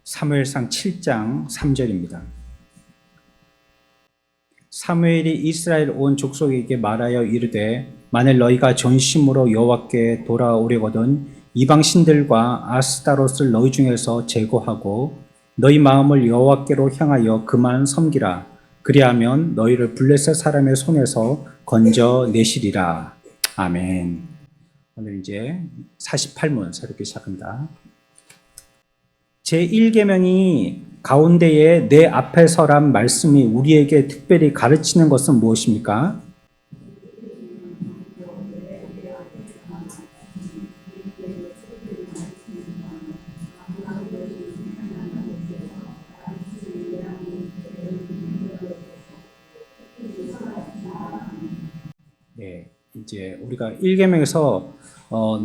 사무엘상 7장 3절입니다. 사무엘이 이스라엘 온 족속에게 말하여 이르되 만일 너희가 전심으로 여호와께 돌아오려거든 이방 신들과 아스타롯을 너희 중에서 제거하고 너희 마음을 여호와께로 향하여 그만 섬기라. 그리하면 너희를 블레셋 사람의 손에서 건져내시리라. 아멘. 오늘 이제 48문 새롭게 시작합니다. 제1계명이 가운데에 내 앞에 서란 말씀이 우리에게 특별히 가르치는 것은 무엇입니까? 네, 이제 우리가 1계명에서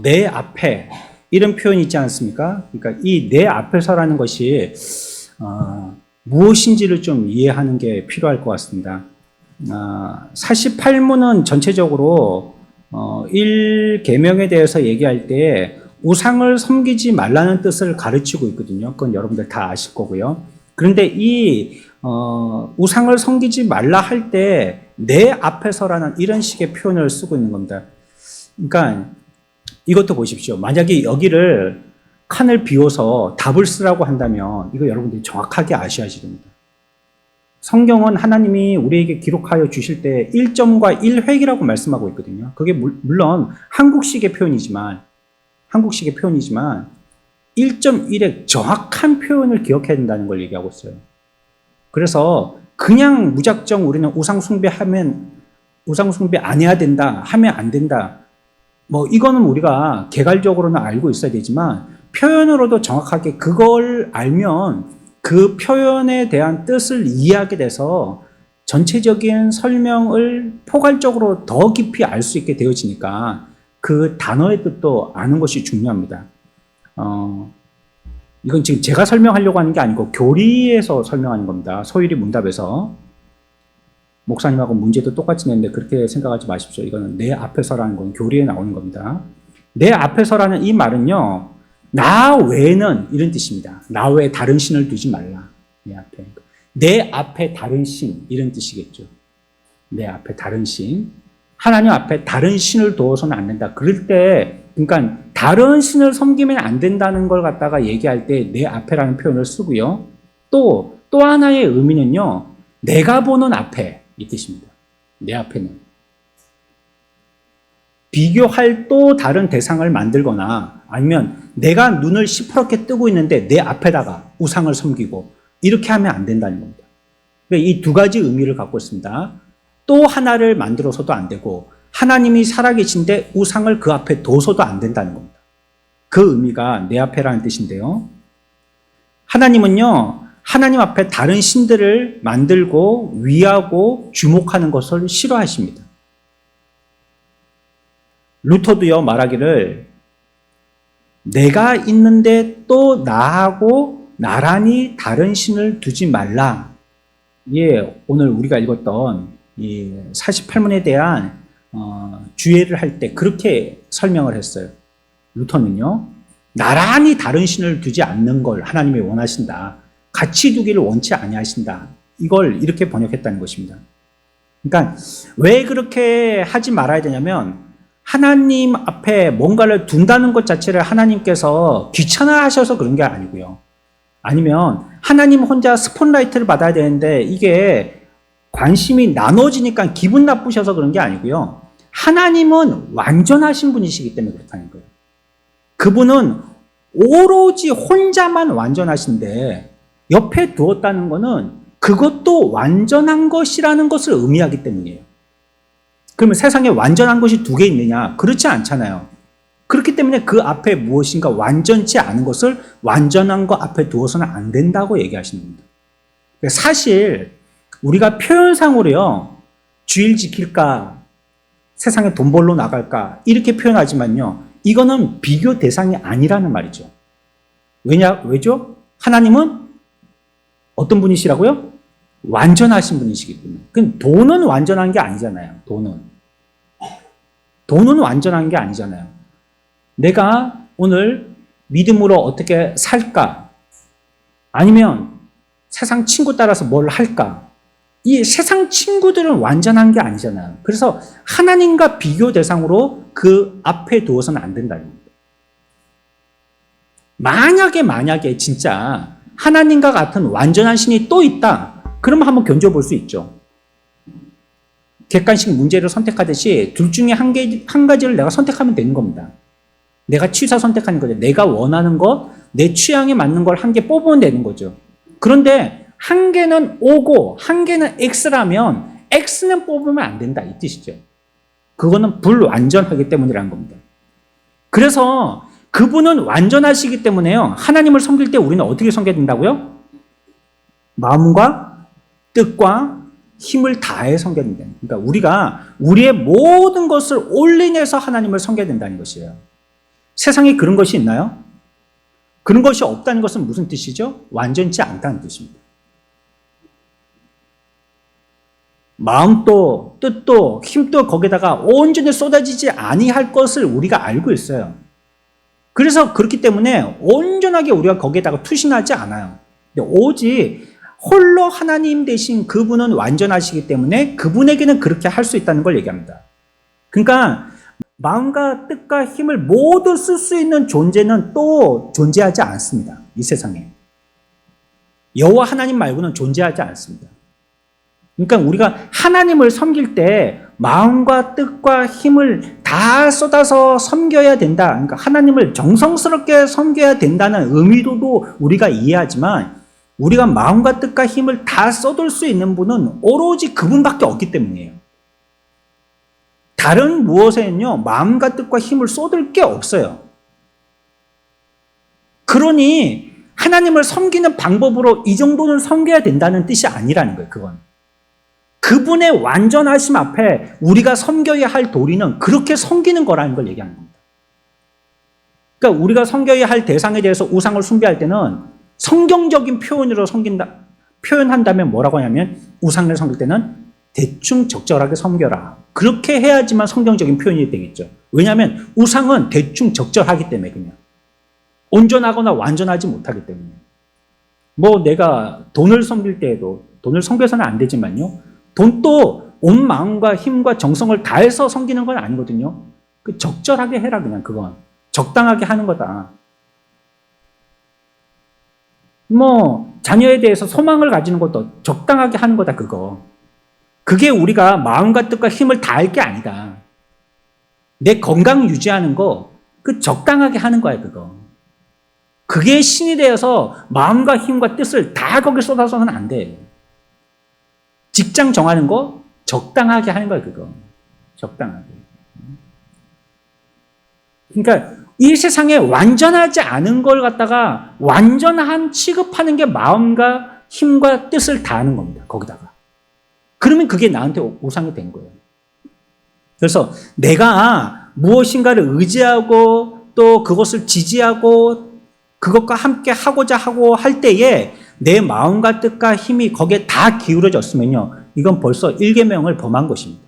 내 앞에 이런 표현이 있지 않습니까? 그러니까 이 내 앞에 서라는 것이 무엇인지를 좀 이해하는 게 필요할 것 같습니다. 48문은 전체적으로 1계명에 대해서 얘기할 때 우상을 섬기지 말라는 뜻을 가르치고 있거든요. 그건 여러분들 다 아실 거고요. 그런데 이 우상을 섬기지 말라 할 때 내 앞에 서라는 이런 식의 표현을 쓰고 있는 겁니다. 그러니까 이것도 보십시오. 만약에 여기를 칸을 비워서 답을 쓰라고 한다면 이거 여러분들이 정확하게 아셔야 됩니다. 성경은 하나님이 우리에게 기록하여 주실 때 1점과 1획이라고 말씀하고 있거든요. 그게 물론 한국식의 표현이지만 1.1획 정확한 표현을 기억해야 된다는 걸 얘기하고 있어요. 그래서 그냥 무작정 우리는 우상 숭배 안 해야 된다, 하면 안 된다. 이거는 우리가 개괄적으로는 알고 있어야 되지만 표현으로도 정확하게 그걸 알면 그 표현에 대한 뜻을 이해하게 돼서 전체적인 설명을 포괄적으로 더 깊이 알 수 있게 되어지니까 그 단어의 뜻도 아는 것이 중요합니다. 이건 지금 제가 설명하려고 하는 게 아니고 교리에서 설명하는 겁니다. 소율이 문답에서. 목사님하고 문제도 똑같이 냈는데 그렇게 생각하지 마십시오. 이거는 내 앞에서라는 건 교리에 나오는 겁니다. 내 앞에서라는 이 말은요, 나 외에는 이런 뜻입니다. 나 외에 다른 신을 두지 말라. 내 앞에 다른 신, 이런 뜻이겠죠. 내 앞에 다른 신. 하나님 앞에 다른 신을 두어서는 안 된다. 그럴 때, 그러니까 다른 신을 섬기면 안 된다는 걸 갖다가 얘기할 때 내 앞에라는 표현을 쓰고요. 또 하나의 의미는요, 내가 보는 앞에, 이 뜻입니다. 내 앞에는. 비교할 또 다른 대상을 만들거나 아니면 내가 눈을 시퍼렇게 뜨고 있는데 내 앞에다가 우상을 섬기고 이렇게 하면 안 된다는 겁니다. 이 두 가지 의미를 갖고 있습니다. 또 하나를 만들어서도 안 되고 하나님이 살아계신데 우상을 그 앞에 둬서도 안 된다는 겁니다. 그 의미가 내 앞에라는 뜻인데요. 하나님은요, 하나님 앞에 다른 신들을 만들고 위하고 주목하는 것을 싫어하십니다. 루터도요, 말하기를 내가 있는데 또 나하고 나란히 다른 신을 두지 말라. 오늘 우리가 읽었던 이 48문에 대한 주의를 할 때 그렇게 설명을 했어요. 루터는요, 나란히 다른 신을 두지 않는 걸 하나님이 원하신다. 같이 두기를 원치 아니하신다. 이걸 이렇게 번역했다는 것입니다. 그러니까 왜 그렇게 하지 말아야 되냐면 하나님 앞에 뭔가를 둔다는 것 자체를 하나님께서 귀찮아하셔서 그런 게 아니고요. 아니면 하나님 혼자 스폰라이트를 받아야 되는데 이게 관심이 나눠지니까 기분 나쁘셔서 그런 게 아니고요. 하나님은 완전하신 분이시기 때문에 그렇다는 거예요. 그분은 오로지 혼자만 완전하신데 옆에 두었다는 것은 그것도 완전한 것이라는 것을 의미하기 때문이에요. 그러면 세상에 완전한 것이 두 개 있느냐? 그렇지 않잖아요. 그렇기 때문에 그 앞에 무엇인가 완전치 않은 것을 완전한 것 앞에 두어서는 안 된다고 얘기하시는 겁니다. 사실 우리가 표현상으로요, 주일 지킬까, 세상에 돈 벌러 나갈까 이렇게 표현하지만요, 이거는 비교 대상이 아니라는 말이죠. 왜죠? 하나님은 어떤 분이시라고요? 완전하신 분이시기 때문에. 돈은 완전한 게 아니잖아요. 돈은 완전한 게 아니잖아요. 내가 오늘 믿음으로 어떻게 살까? 아니면 세상 친구 따라서 뭘 할까? 이 세상 친구들은 완전한 게 아니잖아요. 그래서 하나님과 비교 대상으로 그 앞에 두어서는 안 된다는 겁니다. 만약에 진짜 하나님과 같은 완전한 신이 또 있다. 그러면 한번 견뎌볼 수 있죠. 객관식 문제를 선택하듯이 둘 중에 한 가지를 내가 선택하면 되는 겁니다. 내가 취사 선택하는 거죠. 내가 원하는 것, 내 취향에 맞는 걸 한 개 뽑으면 되는 거죠. 그런데 한 개는 O고 한 개는 X라면 X는 뽑으면 안 된다 이 뜻이죠. 그거는 불완전하기 때문이라는 겁니다. 그래서 그분은 완전하시기 때문에요. 하나님을 섬길 때 우리는 어떻게 섬겨야 된다고요? 마음과 뜻과 힘을 다해 섬겨야 된다. 그러니까 우리가 우리의 모든 것을 올인해서 하나님을 섬겨야 된다는 것이에요. 세상에 그런 것이 있나요? 그런 것이 없다는 것은 무슨 뜻이죠? 완전치 않다는 뜻입니다. 마음도 뜻도 힘도 거기다가 온전히 쏟아지지 아니할 것을 우리가 알고 있어요. 그래서 그렇기 때문에 온전하게 우리가 거기에다가 투신하지 않아요. 근데 오직 홀로 하나님 되신 그분은 완전하시기 때문에 그분에게는 그렇게 할 수 있다는 걸 얘기합니다. 그러니까 마음과 뜻과 힘을 모두 쓸 수 있는 존재는 또 존재하지 않습니다. 이 세상에. 여호와 하나님 말고는 존재하지 않습니다. 그러니까 우리가 하나님을 섬길 때 마음과 뜻과 힘을 다 쏟아서 섬겨야 된다. 그러니까 하나님을 정성스럽게 섬겨야 된다는 의미도도 우리가 이해하지만 우리가 마음과 뜻과 힘을 다 쏟을 수 있는 분은 오로지 그분밖에 없기 때문이에요. 다른 무엇에는요, 마음과 뜻과 힘을 쏟을 게 없어요. 그러니 하나님을 섬기는 방법으로 이 정도는 섬겨야 된다는 뜻이 아니라는 거예요, 그건. 그분의 완전하심 앞에 우리가 섬겨야 할 도리는 그렇게 섬기는 거라는 걸 얘기하는 겁니다. 그러니까 우리가 섬겨야 할 대상에 대해서 우상을 숭배할 때는 성경적인 표현으로 표현한다면 뭐라고 하냐면 우상을 섬길 때는 대충 적절하게 섬겨라. 그렇게 해야지만 성경적인 표현이 되겠죠. 왜냐하면 우상은 대충 적절하기 때문에 그냥. 온전하거나 완전하지 못하기 때문에. 뭐 내가 돈을 섬길 때에도 돈을 섬겨서는 안 되지만요. 돈도 온 마음과 힘과 정성을 다해서 섬기는 건 아니거든요. 그 적절하게 해라 그냥 그건. 적당하게 하는 거다. 뭐 자녀에 대해서 소망을 가지는 것도 적당하게 하는 거다 그거. 그게 우리가 마음과 뜻과 힘을 다할 게 아니다. 내 건강 유지하는 거 그 적당하게 하는 거야 그거. 그게 신이 되어서 마음과 힘과 뜻을 다 거기 쏟아서는 안 돼. 직장 정하는 거 적당하게 하는 거야 그거. 적당하게. 그러니까 이 세상에 완전하지 않은 걸 갖다가 완전한 취급하는 게 마음과 힘과 뜻을 다하는 겁니다. 거기다가. 그러면 그게 나한테 우상이 된 거예요. 그래서 내가 무엇인가를 의지하고 또 그것을 지지하고 그것과 함께 하고자 하고 할 때에 내 마음과 뜻과 힘이 거기에 다 기울어졌으면요. 이건 벌써 일계명을 범한 것입니다.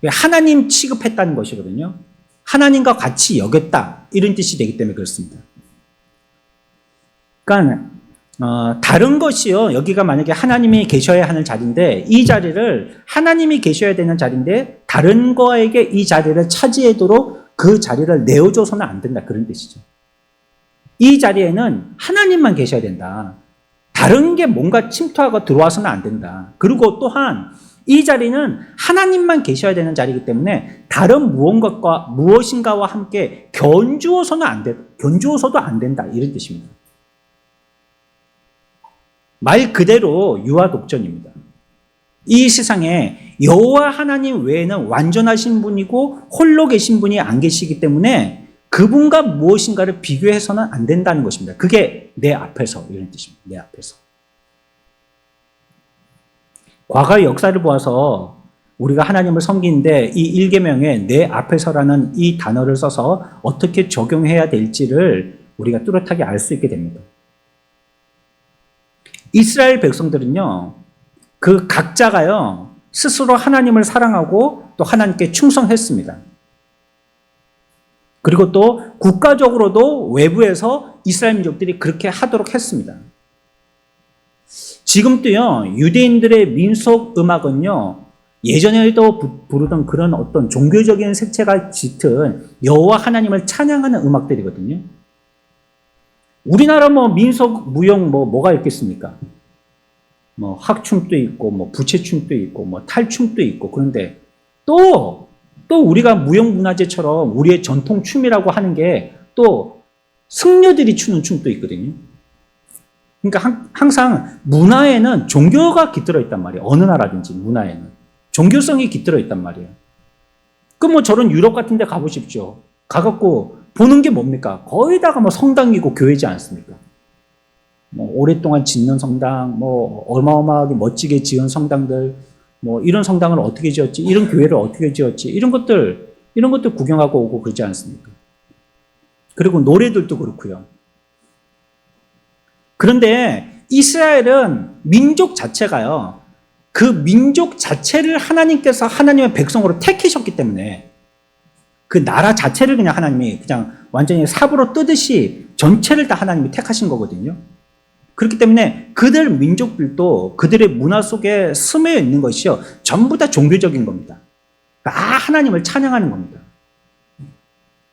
하나님 취급했다는 것이거든요. 하나님과 같이 여겼다. 이런 뜻이 되기 때문에 그렇습니다. 그러니까 다른 것이요. 여기가 만약에 하나님이 계셔야 하는 자리인데 이 자리를 하나님이 계셔야 되는 자리인데 다른 거에게 이 자리를 차지하도록 그 자리를 내어줘서는 안 된다. 그런 뜻이죠. 이 자리에는 하나님만 계셔야 된다. 다른 게 뭔가 침투하고 들어와서는 안 된다. 그리고 또한 이 자리는 하나님만 계셔야 되는 자리이기 때문에 다른 무엇인가와 함께 견주어서도 안 된다. 이런 뜻입니다. 말 그대로 유아독전입니다. 이 세상에 여호와 하나님 외에는 완전하신 분이고 홀로 계신 분이 안 계시기 때문에 그분과 무엇인가를 비교해서는 안 된다는 것입니다. 그게 내 앞에서 이런 뜻입니다. 내 앞에서. 과거의 역사를 보아서 우리가 하나님을 섬기는데 이 일계명에 내 앞에서라는 이 단어를 써서 어떻게 적용해야 될지를 우리가 뚜렷하게 알 수 있게 됩니다. 이스라엘 백성들은요, 그 각자가요, 스스로 하나님을 사랑하고 또 하나님께 충성했습니다. 그리고 또 국가적으로도 외부에서 이스라엘 민족들이 그렇게 하도록 했습니다. 지금도요, 유대인들의 민속 음악은요, 예전에도 부르던 그런 어떤 종교적인 색채가 짙은 여호와 하나님을 찬양하는 음악들이거든요. 우리나라 뭐 민속 무용 뭐가 있겠습니까? 뭐 학춤도 있고 뭐 부채춤도 있고 뭐 탈춤도 있고. 그런데 또 우리가 무형문화재처럼 우리의 전통 춤이라고 하는 게 또 승려들이 추는 춤도 있거든요. 그러니까 항상 문화에는 종교가 깃들어 있단 말이에요. 어느 나라든지 문화에는 종교성이 깃들어 있단 말이에요. 그럼 뭐 저런 유럽 같은 데 가보십시오. 가갖고 보는 게 뭡니까? 거의 다가 뭐 성당이고 교회지 않습니까? 뭐 오랫동안 짓는 성당, 뭐 어마어마하게 멋지게 지은 성당들, 뭐 이런 성당을 어떻게 지었지, 이런 교회를 어떻게 지었지, 이런 것들 구경하고 오고 그러지 않습니까? 그리고 노래들도 그렇고요. 그런데 이스라엘은 민족 자체가요, 그 민족 자체를 하나님께서 하나님의 백성으로 택하셨기 때문에 그 나라 자체를 그냥 하나님이 그냥 완전히 삽으로 뜨듯이 전체를 다 하나님이 택하신 거거든요. 그렇기 때문에 그들 민족들도 그들의 문화 속에 스며 있는 것이요, 전부 다 종교적인 겁니다. 하나님을 찬양하는 겁니다.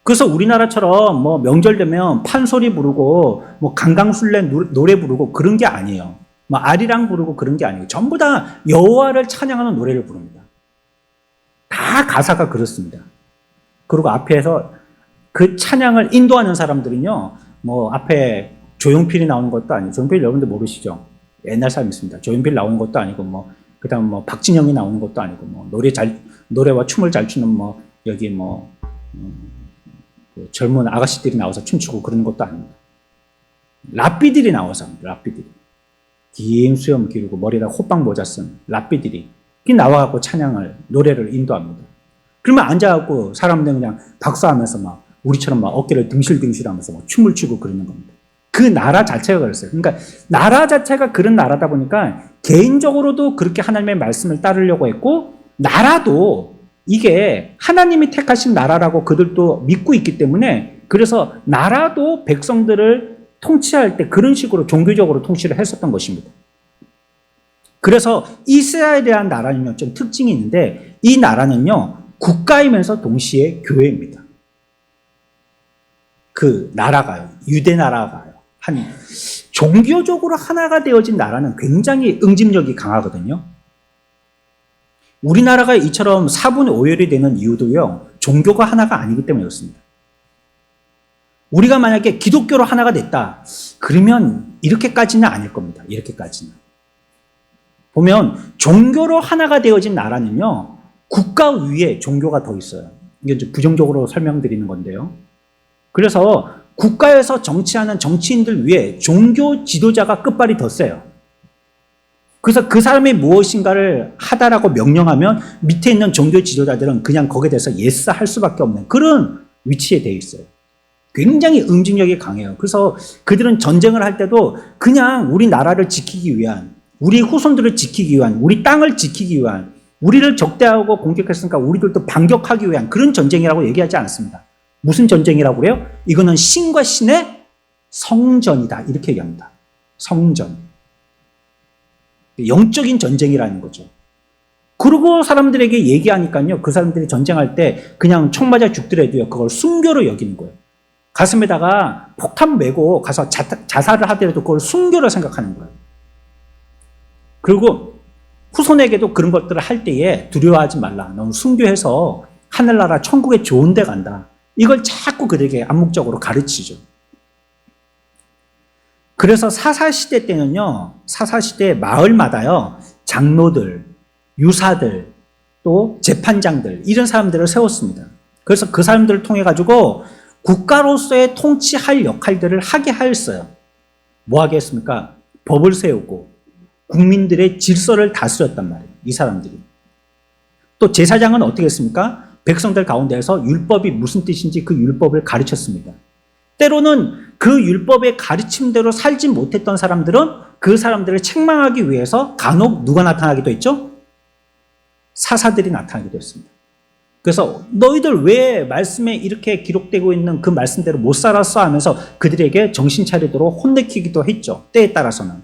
그래서 우리나라처럼 뭐 명절 되면 판소리 부르고 뭐 강강술래 노래 부르고 그런 게 아니에요. 뭐 아리랑 부르고 그런 게 아니에요. 전부 다 여호와를 찬양하는 노래를 부릅니다. 다 가사가 그렇습니다. 그리고 앞에서 그 찬양을 인도하는 사람들은요, 뭐 앞에 조용필이 나오는 것도 아니고, 조용필 여러분들 모르시죠? 옛날 사람 있습니다. 조용필 나오는 것도 아니고, 뭐 그다음 뭐 박진영이 나오는 것도 아니고, 뭐 노래와 춤을 잘 추는 뭐 여기 그 젊은 아가씨들이 나와서 춤추고 그러는 것도 아닙니다. 랍비들이 나와서 합니다. 랍비들이 긴 수염 기르고 머리에다 호빵 모자 쓴 랍비들이 나와갖고 찬양을 노래를 인도합니다. 그러면 앉아갖고 사람들은 그냥 박수하면서 막 우리처럼 막 어깨를 등실등실하면서 막 춤을 추고 그러는 겁니다. 그 나라 자체가 그랬어요. 그러니까 나라 자체가 그런 나라다 보니까 개인적으로도 그렇게 하나님의 말씀을 따르려고 했고, 나라도 이게 하나님이 택하신 나라라고 그들도 믿고 있기 때문에, 그래서 나라도 백성들을 통치할 때 그런 식으로 종교적으로 통치를 했었던 것입니다. 그래서 이스라엘이라는 나라는요, 좀 특징이 있는데, 이 나라는요, 국가이면서 동시에 교회입니다. 그 나라가요, 유대 나라가요. 종교적으로 하나가 되어진 나라는 굉장히 응집력이 강하거든요. 우리나라가 이처럼 사분오열이 되는 이유도요, 종교가 하나가 아니기 때문에 그렇습니다. 우리가 만약에 기독교로 하나가 됐다, 그러면 이렇게까지는 아닐 겁니다. 이렇게까지는. 보면 종교로 하나가 되어진 나라는요, 국가 위에 종교가 더 있어요. 이게 이제 부정적으로 설명드리는 건데요. 그래서 국가에서 정치하는 정치인들 위에 종교 지도자가 끝발이 더 세요. 그래서 그 사람이 무엇인가를 하다라고 명령하면 밑에 있는 종교 지도자들은 그냥 거기에 대해서 예스 할 수밖에 없는 그런 위치에 되어 있어요. 굉장히 응징력이 강해요. 그래서 그들은 전쟁을 할 때도 그냥 우리 나라를 지키기 위한, 우리 후손들을 지키기 위한, 우리 땅을 지키기 위한, 우리를 적대하고 공격했으니까 우리들도 반격하기 위한 그런 전쟁이라고 얘기하지 않습니다. 무슨 전쟁이라고 그래요? 이거는 신과 신의 성전이다, 이렇게 얘기합니다. 성전. 영적인 전쟁이라는 거죠. 그리고 사람들에게 얘기하니까요, 그 사람들이 전쟁할 때 그냥 총 맞아 죽더라도요, 그걸 순교로 여기는 거예요. 가슴에다가 폭탄 메고 가서 자살을 하더라도 그걸 순교로 생각하는 거예요. 그리고 후손에게도 그런 것들을 할 때에 두려워하지 말라. 너는 순교해서 하늘나라 천국에 좋은 데 간다. 이걸 자꾸 그들에게 암묵적으로 가르치죠. 그래서 사사시대 때는요, 사사시대 마을마다요, 장로들, 유사들, 또 재판장들, 이런 사람들을 세웠습니다. 그래서 그 사람들을 통해 가지고 국가로서의 통치할 역할들을 하게 하였어요. 뭐 하게 했습니까? 법을 세우고 국민들의 질서를 다스렸단 말이에요, 이 사람들이. 또 제사장은 어떻게 했습니까? 백성들 가운데에서 율법이 무슨 뜻인지 그 율법을 가르쳤습니다. 때로는 그 율법의 가르침대로 살지 못했던 사람들은 그 사람들을 책망하기 위해서 간혹 누가 나타나기도 했죠? 사사들이 나타나기도 했습니다. 그래서 너희들 왜 말씀에 이렇게 기록되고 있는 그 말씀대로 못 살았어 하면서 그들에게 정신 차리도록 혼내키기도 했죠. 때에 따라서는.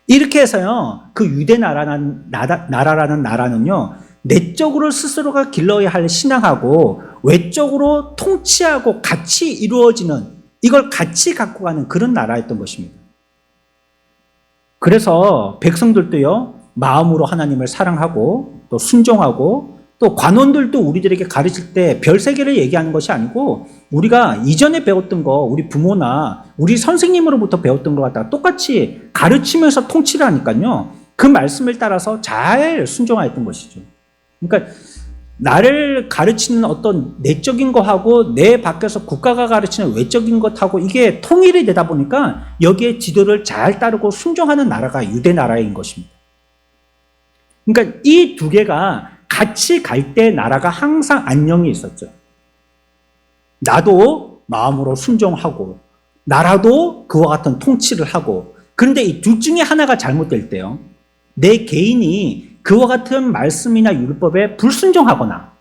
이렇게 해서요, 그 유대 나라라는 나라는요, 내적으로 스스로가 길러야 할 신앙하고 외적으로 통치하고 같이 이루어지는, 이걸 같이 갖고 가는 그런 나라였던 것입니다. 그래서 백성들도요, 마음으로 하나님을 사랑하고 또 순종하고 또 관원들도 우리들에게 가르칠 때 별 세 개를 얘기하는 것이 아니고 우리가 이전에 배웠던 거, 우리 부모나 우리 선생님으로부터 배웠던 것 갖다가 똑같이 가르치면서 통치를 하니까요, 그 말씀을 따라서 잘 순종하였던 것이죠. 그러니까 나를 가르치는 어떤 내적인 것하고 내 밖에서 국가가 가르치는 외적인 것하고 이게 통일이 되다 보니까 여기에 지도를 잘 따르고 순종하는 나라가 유대 나라인 것입니다. 그러니까 이 두 개가 같이 갈 때 나라가 항상 안녕이 있었죠. 나도 마음으로 순종하고 나라도 그와 같은 통치를 하고, 그런데 이 둘 중에 하나가 잘못될 때요, 내 개인이 그와 같은 말씀이나 율법에 불순종하거나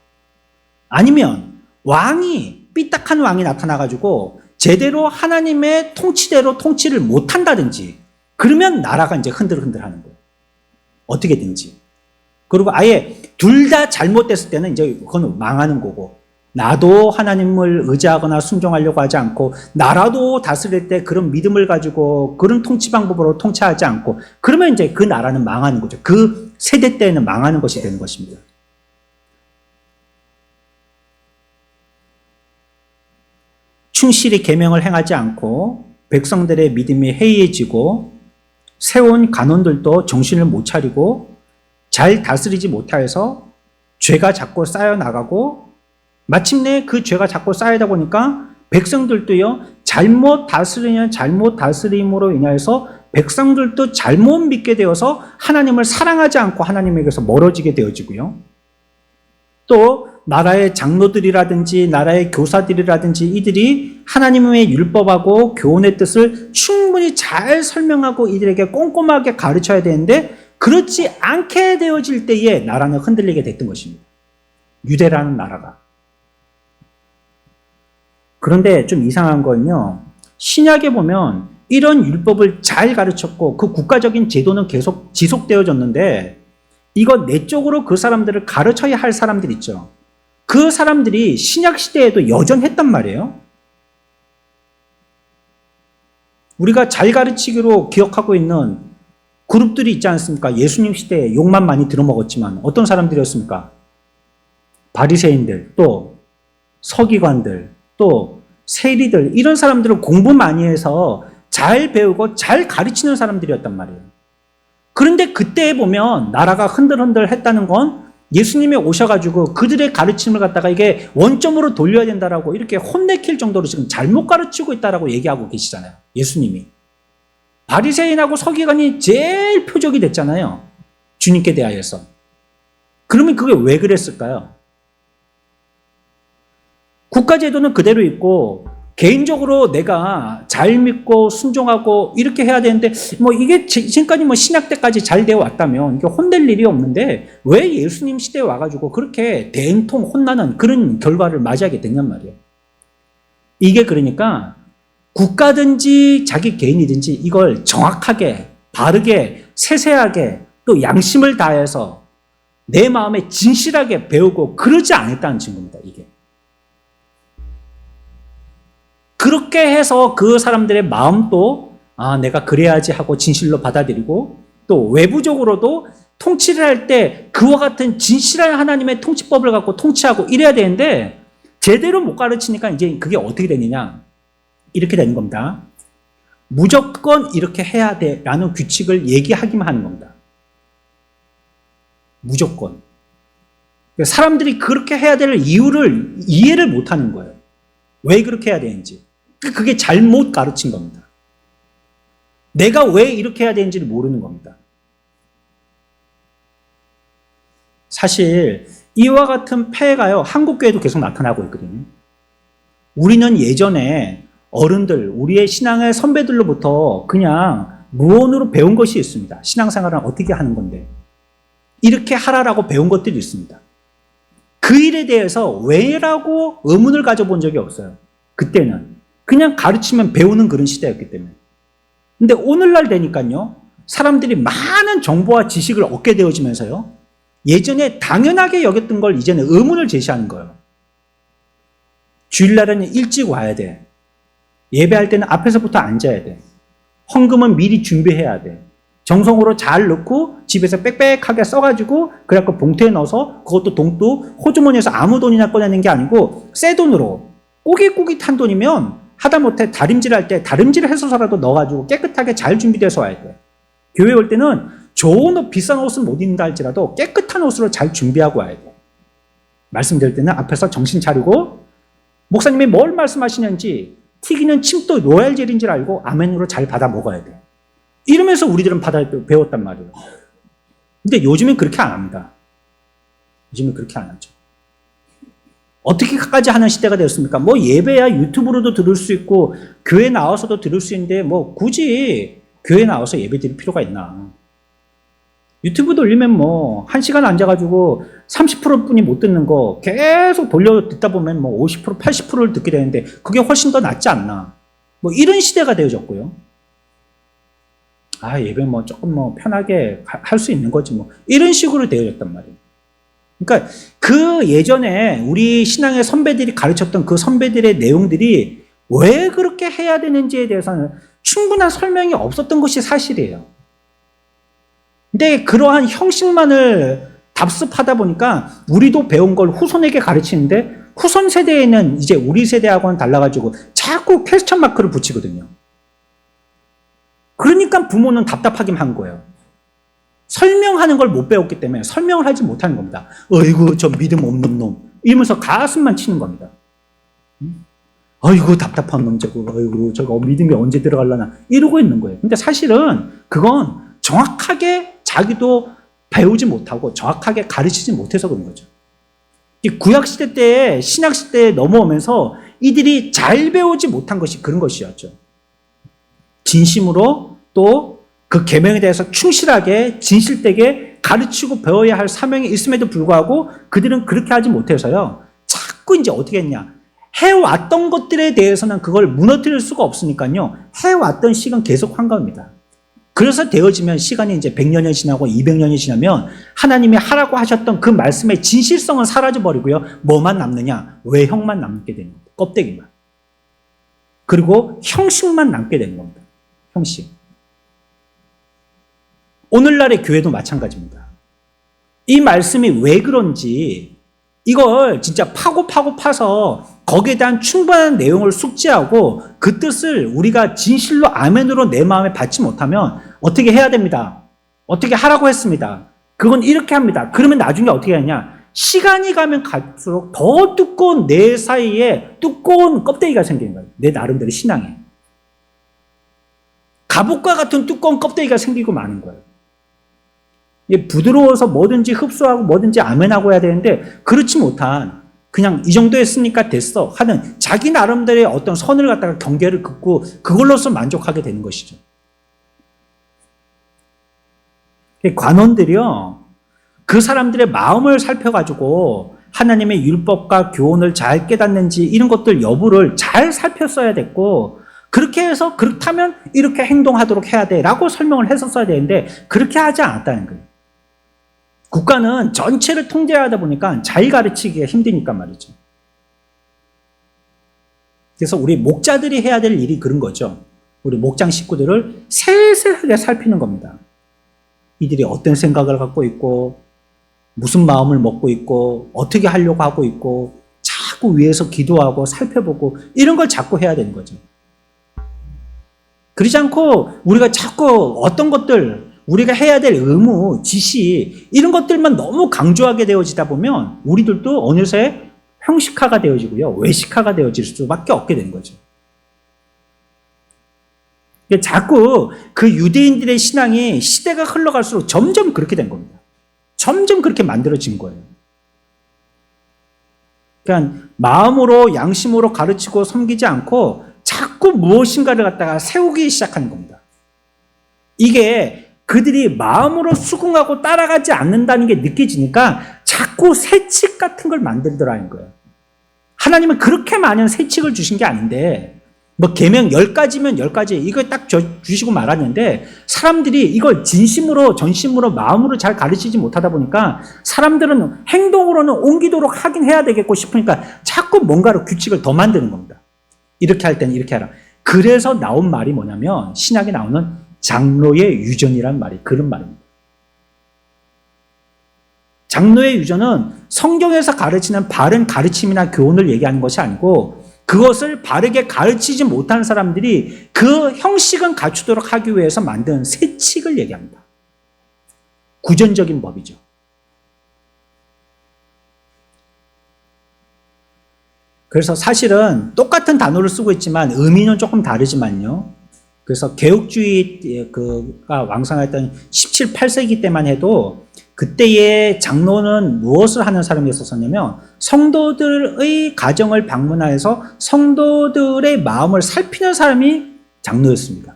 아니면 왕이 삐딱한 왕이 나타나가지고 제대로 하나님의 통치대로 통치를 못한다든지, 그러면 나라가 이제 흔들흔들하는 거예요. 어떻게든지. 그리고 아예 둘 다 잘못됐을 때는 이제 그건 망하는 거고, 나도 하나님을 의지하거나 순종하려고 하지 않고 나라도 다스릴 때 그런 믿음을 가지고 그런 통치 방법으로 통치하지 않고, 그러면 이제 그 나라는 망하는 거죠. 그 세대 때는 망하는 것이 되는 것입니다. 충실히 계명을 행하지 않고 백성들의 믿음이 해이해지고 세운 간원들도 정신을 못 차리고 잘 다스리지 못하여서 죄가 자꾸 쌓여나가고, 마침내 그 죄가 자꾸 쌓이다 보니까 백성들도요, 잘못 다스리는 잘못 다스림으로 인하여서 백성들도 잘못 믿게 되어서 하나님을 사랑하지 않고 하나님에게서 멀어지게 되어지고요. 또 나라의 장로들이라든지 나라의 교사들이라든지 이들이 하나님의 율법하고 교훈의 뜻을 충분히 잘 설명하고 이들에게 꼼꼼하게 가르쳐야 되는데 그렇지 않게 되어질 때에 나라는 흔들리게 됐던 것입니다. 유대라는 나라가. 그런데 좀 이상한 건요, 신약에 보면 이런 율법을 잘 가르쳤고 그 국가적인 제도는 계속 지속되어졌는데, 이거 내적으로 그 사람들을 가르쳐야 할 사람들 있죠. 그 사람들이 신약 시대에도 여전했단 말이에요. 우리가 잘 가르치기로 기억하고 있는 그룹들이 있지 않습니까? 예수님 시대에 욕만 많이 들어먹었지만 어떤 사람들이었습니까? 바리새인들, 또 서기관들, 또 세리들, 이런 사람들은 공부 많이 해서 잘 배우고 잘 가르치는 사람들이었단 말이에요. 그런데 그때 보면 나라가 흔들흔들 했다는 건 예수님이 오셔가지고 그들의 가르침을 갖다가 이게 원점으로 돌려야 된다라고 이렇게 혼내킬 정도로 지금 잘못 가르치고 있다라고 얘기하고 계시잖아요. 예수님이. 바리새인하고 서기관이 제일 표적이 됐잖아요. 주님께 대하여서. 그러면 그게 왜 그랬을까요? 국가제도는 그대로 있고 개인적으로 내가 잘 믿고 순종하고 이렇게 해야 되는데 뭐 이게 지금까지 뭐 신약 때까지 잘 되어 왔다면 이게 혼낼 일이 없는데 왜 예수님 시대에 와가지고 그렇게 대응통 혼나는 그런 결과를 맞이하게 됐냔 말이에요. 이게 그러니까 국가든지 자기 개인이든지 이걸 정확하게 바르게 세세하게 또 양심을 다해서 내 마음에 진실하게 배우고 그러지 않았다는 증거입니다. 이게. 그렇게 해서 그 사람들의 마음도 내가 그래야지 하고 진실로 받아들이고 또 외부적으로도 통치를 할 때 그와 같은 진실한 하나님의 통치법을 갖고 통치하고 이래야 되는데 제대로 못 가르치니까 이제 그게 어떻게 되느냐, 이렇게 되는 겁니다. 무조건 이렇게 해야 돼라는 규칙을 얘기하기만 하는 겁니다. 무조건. 사람들이 그렇게 해야 될 이유를 이해를 못하는 거예요. 왜 그렇게 해야 되는지. 그게 잘못 가르친 겁니다. 내가 왜 이렇게 해야 되는지를 모르는 겁니다. 사실 이와 같은 폐해가요, 한국교회도 계속 나타나고 있거든요. 우리는 예전에 어른들, 우리의 신앙의 선배들로부터 그냥 무언으로 배운 것이 있습니다. 신앙생활은 어떻게 하는 건데. 이렇게 하라라고 배운 것들이 있습니다. 그 일에 대해서 왜라고 의문을 가져본 적이 없어요. 그때는. 그냥 가르치면 배우는 그런 시대였기 때문에. 근데 오늘날 되니까요, 사람들이 많은 정보와 지식을 얻게 되어지면서요, 예전에 당연하게 여겼던 걸 이제는 의문을 제시하는 거예요. 주일날에는 일찍 와야 돼. 예배할 때는 앞에서부터 앉아야 돼. 헌금은 미리 준비해야 돼. 정성으로 잘 넣고 집에서 빽빽하게 써가지고 그래갖고 봉투에 넣어서 그것도 돈도 호주머니에서 아무 돈이나 꺼내는 게 아니고 새 돈으로 꼬깃꼬깃한 돈이면 하다못해 다림질할 때 다림질 해서라도 넣어가지고 깨끗하게 잘 준비돼서 와야 돼. 교회 올 때는 좋은 옷, 비싼 옷은 못 입는다 할지라도 깨끗한 옷으로 잘 준비하고 와야 돼. 말씀드릴 때는 앞에서 정신 차리고 목사님이 뭘 말씀하시는지 튀기는 침도 로얄젤인 줄 알고 아멘으로 잘 받아 먹어야 돼. 이러면서 우리들은 배웠단 말이에요. 근데 요즘엔 그렇게 안 합니다. 요즘엔 그렇게 안 하죠. 어떻게까지 하는 시대가 되었습니까? 뭐 예배야 유튜브로도 들을 수 있고 교회 나와서도 들을 수 있는데 뭐 굳이 교회 나와서 예배 드릴 필요가 있나. 유튜브 돌리면 뭐 1시간 앉아가지고 30%뿐이 못 듣는 거 계속 돌려 듣다 보면 뭐 50%, 80%를 듣게 되는데 그게 훨씬 더 낫지 않나. 뭐 이런 시대가 되어졌고요. 아, 예배 뭐 조금 뭐 편하게 할 수 있는 거지 뭐. 이런 식으로 되어졌단 말이에요. 그러니까 그 예전에 우리 신앙의 선배들이 가르쳤던 그 선배들의 내용들이 왜 그렇게 해야 되는지에 대해서는 충분한 설명이 없었던 것이 사실이에요. 근데 그러한 형식만을 답습하다 보니까 우리도 배운 걸 후손에게 가르치는데 후손 세대에는 이제 우리 세대하고는 달라가지고 자꾸 퀘스천 마크를 붙이거든요. 그러니까 부모는 답답하긴 한 거예요. 설명하는 걸 못 배웠기 때문에 설명을 하지 못하는 겁니다. 어이구 저 믿음 없는 놈 이러면서 가슴만 치는 겁니다. 어이구 답답한 놈 저거 어이구 저거 믿음이 언제 들어갈라나 이러고 있는 거예요. 근데 사실은 그건 정확하게 자기도 배우지 못하고 정확하게 가르치지 못해서 그런 거죠. 이 구약시대 때 신약시대에 넘어오면서 이들이 잘 배우지 못한 것이 그런 것이었죠. 진심으로 또 그 계명에 대해서 충실하게 진실되게 가르치고 배워야 할 사명이 있음에도 불구하고 그들은 그렇게 하지 못해서요. 자꾸 이제 어떻게 했냐. 해왔던 것들에 대해서는 그걸 무너뜨릴 수가 없으니까요. 해왔던 식은 계속 한 겁니다. 그래서 되어지면 시간이 이제 100년이 지나고 200년이 지나면 하나님이 하라고 하셨던 그 말씀의 진실성은 사라져버리고요. 뭐만 남느냐? 외형만 남게 되는 겁니다. 껍데기만. 그리고 형식만 남게 되는 겁니다. 형식. 오늘날의 교회도 마찬가지입니다. 이 말씀이 왜 그런지 이걸 진짜 파고 파서 거기에 대한 충분한 내용을 숙지하고 그 뜻을 우리가 진실로 아멘으로 내 마음에 받지 못하면 어떻게 해야 됩니다. 어떻게 하라고 했습니다. 그건 이렇게 합니다. 그러면 나중에 어떻게 하냐. 시간이 가면 갈수록 더 두꺼운 내 사이에 두꺼운 껍데기가 생기는 거예요. 내 나름대로 신앙에. 갑옷과 같은 두꺼운 껍데기가 생기고 마는 거예요. 부드러워서 뭐든지 흡수하고 뭐든지 아멘하고 해야 되는데 그렇지 못한 그냥 이 정도 했으니까 됐어 하는 자기 나름대로의 어떤 선을 갖다가 경계를 긋고 그걸로서 만족하게 되는 것이죠. 관원들이요. 그 사람들의 마음을 살펴가지고 하나님의 율법과 교훈을 잘 깨닫는지 이런 것들 여부를 잘 살폈어야 됐고 그렇게 해서 그렇다면 이렇게 행동하도록 해야 돼 라고 설명을 했었어야 되는데 그렇게 하지 않았다는 거예요. 국가는 전체를 통제하다 보니까 잘 가르치기가 힘드니까 말이죠. 그래서 우리 목자들이 해야 될 일이 그런 거죠. 우리 목장 식구들을 세세하게 살피는 겁니다. 이들이 어떤 생각을 갖고 있고 무슨 마음을 먹고 있고 어떻게 하려고 하고 있고 자꾸 위에서 기도하고 살펴보고 이런 걸 자꾸 해야 되는 거죠. 그러지 않고 우리가 자꾸 어떤 것들 우리가 해야 될 의무, 지시 이런 것들만 너무 강조하게 되어지다 보면 우리들도 어느새 형식화가 되어지고요. 외식화가 되어질 수밖에 없게 되는 거죠. 자꾸 그 유대인들의 신앙이 시대가 흘러갈수록 점점 그렇게 된 겁니다. 점점 그렇게 만들어진 거예요. 그러니까 마음으로 양심으로 가르치고 섬기지 않고 자꾸 무엇인가를 갖다가 세우기 시작하는 겁니다. 이게 그들이 마음으로 수긍하고 따라가지 않는다는 게 느껴지니까 자꾸 세칙 같은 걸 만들더라는 거예요. 하나님은 그렇게 많은 세칙을 주신 게 아닌데 뭐 계명 10가지면 10가지 이거 딱 주시고 말았는데 사람들이 이걸 진심으로 전심으로 마음으로 잘 가르치지 못하다 보니까 사람들은 행동으로는 옮기도록 하긴 해야 되겠고 싶으니까 자꾸 뭔가로 규칙을 더 만드는 겁니다. 이렇게 할 때는 이렇게 하라. 그래서 나온 말이 뭐냐면 신약에 나오는 장로의 유전이라는 말이 그런 말입니다. 장로의 유전은 성경에서 가르치는 바른 가르침이나 교훈을 얘기하는 것이 아니고 그것을 바르게 가르치지 못하는 사람들이 그 형식은 갖추도록 하기 위해서 만든 세칙을 얘기합니다. 구전적인 법이죠. 그래서 사실은 똑같은 단어를 쓰고 있지만 의미는 조금 다르지만요. 그래서 개혁주의가 왕성했던 17, 8세기 때만 해도 그때의 장로는 무엇을 하는 사람이었었냐면 성도들의 가정을 방문하여서 성도들의 마음을 살피는 사람이 장로였습니다.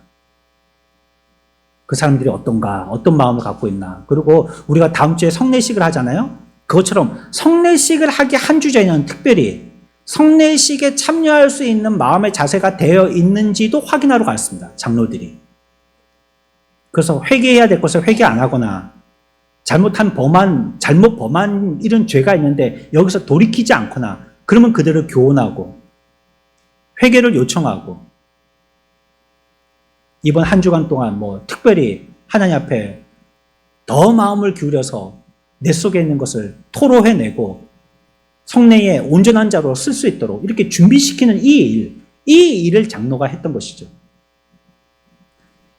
그 사람들이 어떤가, 어떤 마음을 갖고 있나. 그리고 우리가 다음 주에 성례식을 하잖아요. 그것처럼 성례식을 하기 한 주 전에는 특별히 성례식에 참여할 수 있는 마음의 자세가 되어 있는지도 확인하러 갔습니다. 장로들이. 그래서 회개해야 될 것을 회개 안 하거나 잘못 범한 이런 죄가 있는데 여기서 돌이키지 않거나 그러면 그들을 교훈하고 회개를 요청하고 이번 한 주간 동안 뭐 특별히 하나님 앞에 더 마음을 기울여서 내 속에 있는 것을 토로해내고 성례에 온전한 자로 쓸 수 있도록 이렇게 준비시키는 이 일을 장로가 했던 것이죠.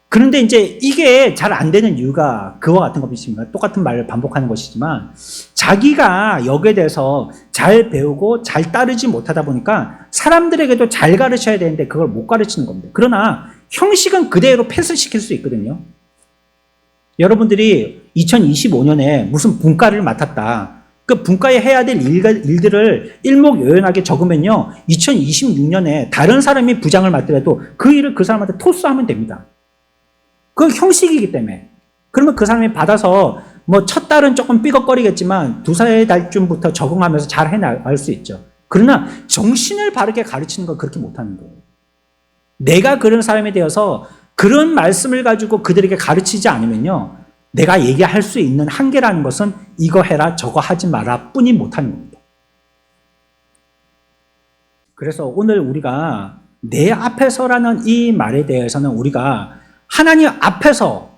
그런데 이제 이게 잘 안 되는 이유가 그와 같은 것이십니다. 똑같은 말을 반복하는 것이지만 자기가 여기에 대해서 잘 배우고 잘 따르지 못하다 보니까 사람들에게도 잘 가르쳐야 되는데 그걸 못 가르치는 겁니다. 그러나 형식은 그대로 패스시킬 수 있거든요. 여러분들이 2025년에 무슨 분과를 맡았다. 그 분과에 해야 될 일들을 일목요연하게 적으면요. 2026년에 다른 사람이 부장을 맡더라도 그 일을 그 사람한테 토스하면 됩니다. 그 형식이기 때문에. 그러면 그 사람이 받아서 뭐 첫 달은 조금 삐걱거리겠지만 두세 달쯤부터 적응하면서 잘 해나갈 수 있죠. 그러나 정신을 바르게 가르치는 건 그렇게 못하는 거예요. 내가 그런 사람이 되어서 그런 말씀을 가지고 그들에게 가르치지 않으면요. 내가 얘기할 수 있는 한계라는 것은 이거 해라 저거 하지 마라 뿐이 못하는 겁니다. 그래서 오늘 우리가 내 앞에서라는 이 말에 대해서는 우리가 하나님 앞에서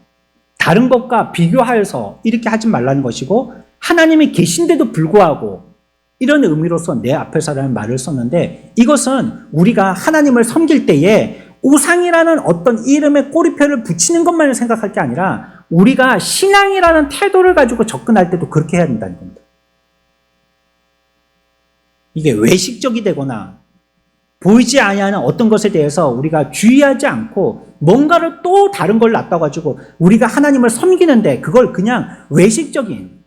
다른 것과 비교하여서 이렇게 하지 말라는 것이고 하나님이 계신데도 불구하고 이런 의미로서 내 앞에서라는 말을 썼는데 이것은 우리가 하나님을 섬길 때에 우상이라는 어떤 이름의 꼬리표를 붙이는 것만을 생각할 게 아니라 우리가 신앙이라는 태도를 가지고 접근할 때도 그렇게 해야 된다는 겁니다. 이게 외식적이 되거나 보이지 아니하는 어떤 것에 대해서 우리가 주의하지 않고 뭔가를 또 다른 걸 놔둬가지고 우리가 하나님을 섬기는데 그걸 그냥 외식적인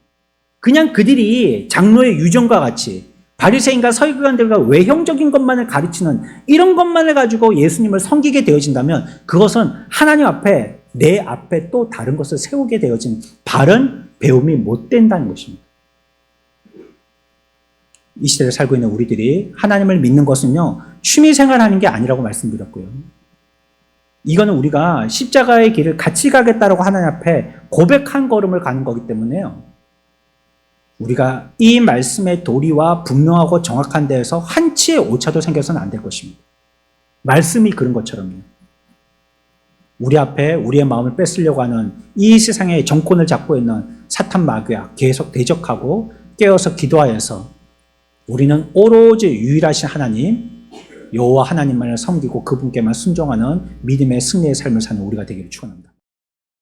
그냥 그들이 장로의 유전과 같이 바리새인과 서기관들과 외형적인 것만을 가르치는 이런 것만을 가지고 예수님을 섬기게 되어진다면 그것은 하나님 앞에 내 앞에 또 다른 것을 세우게 되어진 바른 배움이 못 된다는 것입니다. 이 시대를 살고 있는 우리들이 하나님을 믿는 것은요 취미생활하는 게 아니라고 말씀드렸고요. 이거는 우리가 십자가의 길을 같이 가겠다라고 하나님 앞에 고백한 걸음을 가는 거기 때문에요. 우리가 이 말씀의 도리와 분명하고 정확한 데에서 한치의 오차도 생겨서는 안 될 것입니다. 말씀이 그런 것처럼요. 우리 앞에 우리의 마음을 뺏으려고 하는 이 세상의 정권을 잡고 있는 사탄 마귀와 계속 대적하고 깨어서 기도하여서 우리는 오로지 유일하신 하나님 여호와 하나님만을 섬기고 그분께만 순종하는 믿음의 승리의 삶을 사는 우리가 되기를 축원합니다.